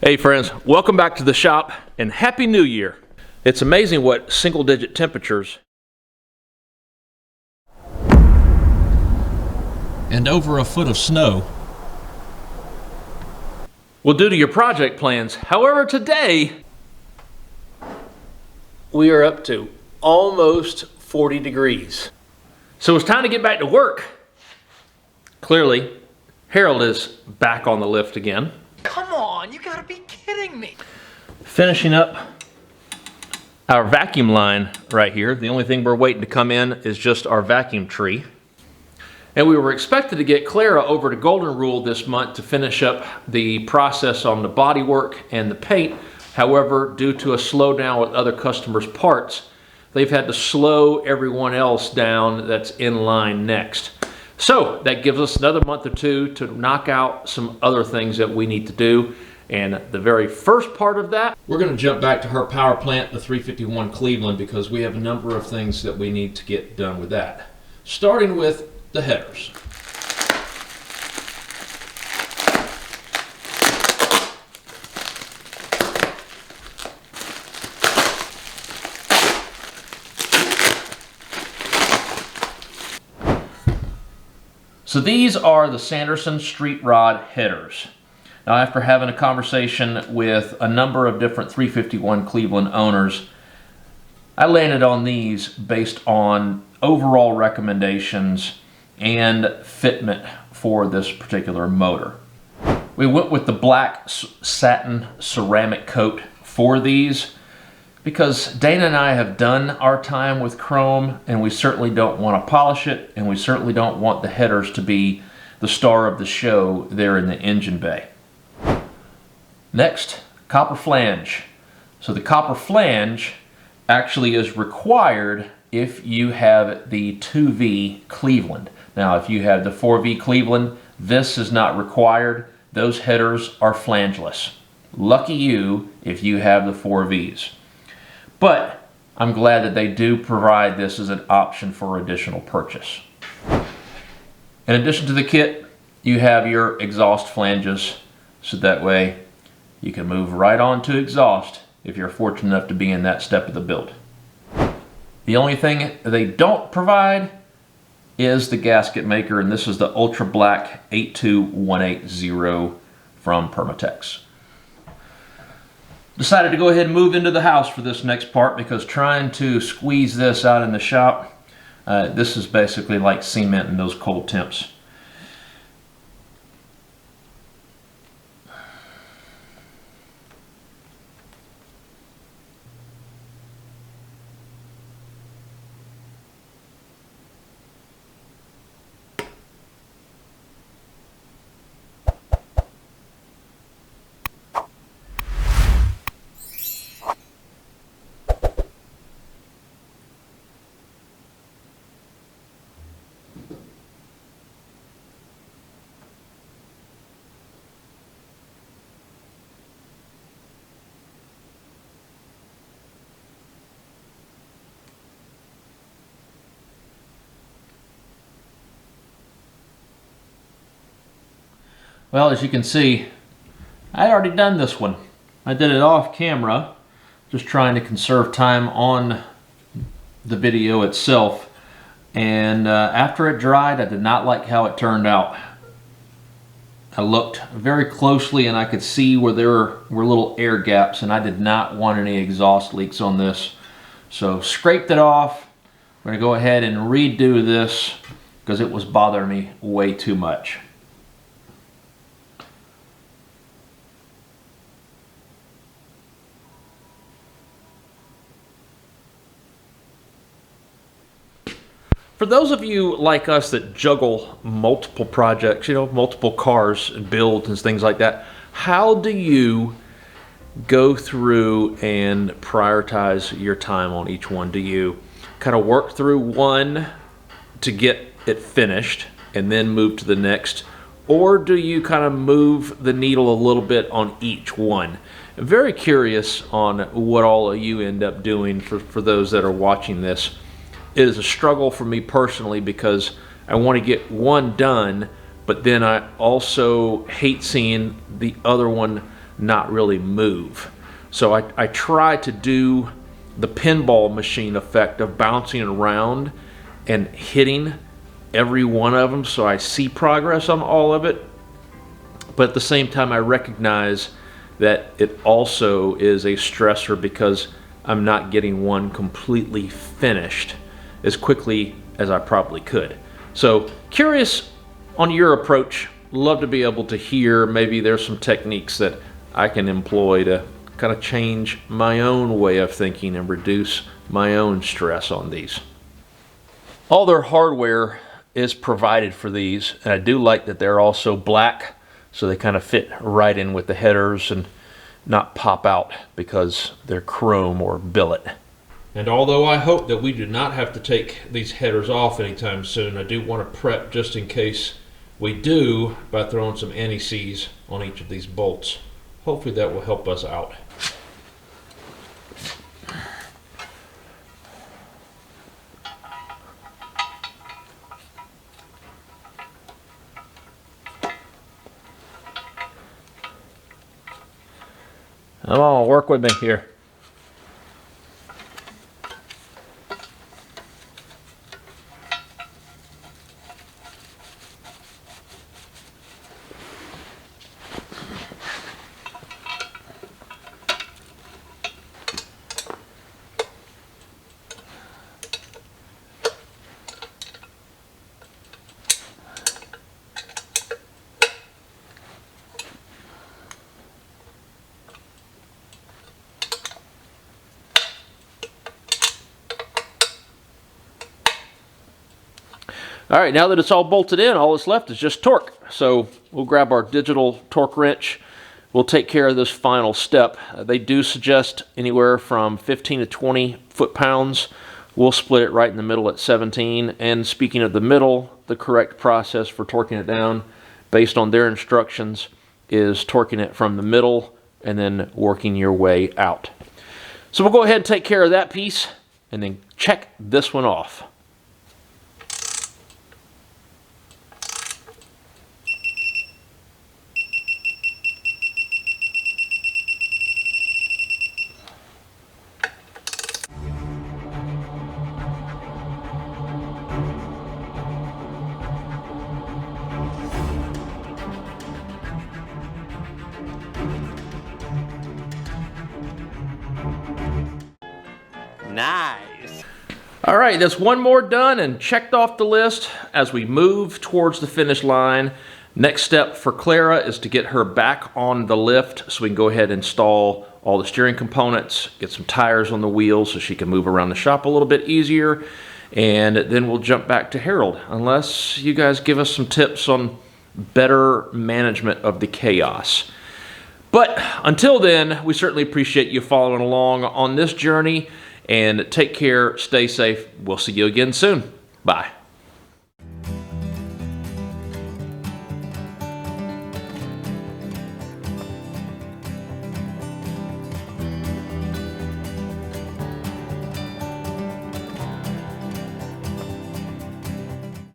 Hey friends, welcome back to the shop and Happy New Year. It's amazing what single-digit temperatures and over a foot of snow will do to your project plans. However, today we are up to almost 40 degrees. So it's time to get back to work. Clearly, Harold is back on the lift again. Come on, you gotta be kidding me. Finishing up our vacuum line right here. The only thing we're waiting to come in is just our vacuum tree. And we were expected to get Clara over to Golden Rule this month to finish up the process on the bodywork and the paint. However, due to a slowdown with other customers' parts, they've had to slow everyone else down that's in line next. So that gives us another month or two to knock out some other things that we need to do. And the very first part of that, we're going to jump back to her power plant, the 351 Cleveland, because we have a number of things that we need to get done with that. Starting with the headers. So these are the Sanderson street rod headers. Now, after having a conversation with a number of different 351 Cleveland owners, I landed on these based on overall recommendations and fitment for this particular motor. We went with the black satin ceramic coat for these because Dana and I have done our time with chrome, and we certainly don't want to polish it, and we certainly don't want the headers to be the star of the show there in the engine bay. Next, copper flange. So the copper flange actually is required if you have the 2V Cleveland. Now, if you have the 4V Cleveland, this is not required. Those headers are flangeless. Lucky you if you have the 4Vs. But I'm glad that they do provide this as an option for additional purchase. In addition to the kit, you have your exhaust flanges, so that way you can move right on to exhaust if you're fortunate enough to be in that step of the build. The only thing they don't provide is the gasket maker, and this is the Ultra Black 82180 from Permatex. Decided to go ahead and move into the house for this next part because trying to squeeze this out in the shop, this is basically like cement in those cold temps. Well, as you can see, I had already done this one. I did it off camera, just trying to conserve time on the video itself. And after it dried, I did not like how it turned out. I looked very closely and I could see where there were little air gaps, and I did not want any exhaust leaks on this. So scraped it off. We're going to go ahead and redo this because it was bothering me way too much. For those of you like us that juggle multiple projects, multiple cars and builds and things like that, how do you go through and prioritize your time on each one? Do you kind of work through one to get it finished and then move to the next? Or do you kind of move the needle a little bit on each one? I'm very curious on what all of you end up doing for those that are watching this. It is a struggle for me personally because I want to get one done, but then I also hate seeing the other one not really move. So I try to do the pinball machine effect of bouncing around and hitting every one of them so I see progress on all of it. But at the same time, I recognize that it also is a stressor because I'm not getting one completely finished as quickly as I probably could. So curious on your approach. Love to be able to hear maybe there's some techniques that I can employ to kind of change my own way of thinking and reduce my own stress on these. All their hardware is provided for these, and I do like that they're also black, so they kind of fit right in with the headers and not pop out because they're chrome or billet. And although I hope that we do not have to take these headers off anytime soon, I do want to prep just in case we do by throwing some anti-seize on each of these bolts. Hopefully that will help us out. Come on, work with me here. All right, now that it's all bolted in, all that's left is just torque. So we'll grab our digital torque wrench. We'll take care of this final step. They do suggest anywhere from 15 to 20 foot-pounds. We'll split it right in the middle at 17. And speaking of the middle, the correct process for torquing it down, based on their instructions, is torquing it from the middle and then working your way out. So we'll go ahead and take care of that piece and then check this one off. Nice. All right, that's one more done and checked off the list as we move towards the finish line. Next step for Clara is to get her back on the lift so we can go ahead and install all the steering components, get some tires on the wheels so she can move around the shop a little bit easier, and then we'll jump back to Harold, unless you guys give us some tips on better management of the chaos. But until then, we certainly appreciate you following along on this journey. And take care, stay safe. We'll see you again soon. Bye.